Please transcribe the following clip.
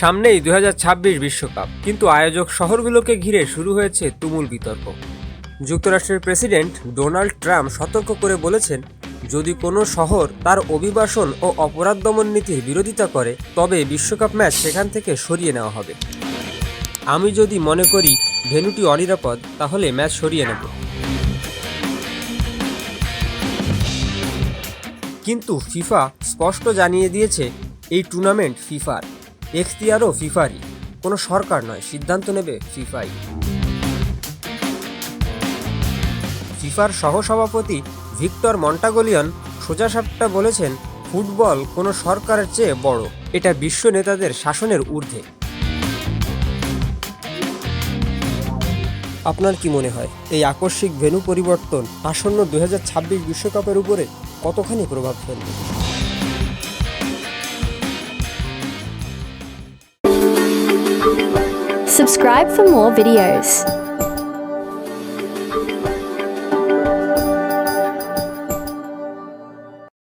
সামনেই 2026 বিশ্বকাপ, কিন্তু আয়োজক শহরগুলোকে ঘিরে শুরু হয়েছে তুমুল বিতর্ক। যুক্তরাষ্ট্রের প্রেসিডেন্ট ডোনাল্ড ট্রাম্প সতর্ক করে বলেছেন, যদি কোনো শহর তার অভিবাসন ও অপরাধ দমন নীতির বিরোধিতা করে, তবে বিশ্বকাপ ম্যাচ সেখান থেকে সরিয়ে নেওয়া হবে। আমি যদি মনে করি ভেন্যুটি অনিরাপদ, তাহলে ম্যাচ সরিয়ে নেব। কিন্তু ফিফা স্পষ্ট জানিয়ে দিয়েছে, এই টুর্নামেন্ট ফিফার, এখতিয়ারও ফিফারই, কোনো সরকার নয়, সিদ্ধান্ত নেবে ফিফাই। ফিফার সহসভাপতি ভিক্টর মন্টাগোলিয়ন সোজাসাপটা বলেছেন, ফুটবল কোনো সরকারের চেয়ে বড়, এটা বিশ্ব নেতাদের শাসনের ঊর্ধ্বে। আপনার কি মনে হয়, এই আকস্মিক ভেন্যু পরিবর্তন আসন্ন 2026 বিশ্বকাপের উপরে কতখানি প্রভাব ফেলবে? Subscribe for more videos.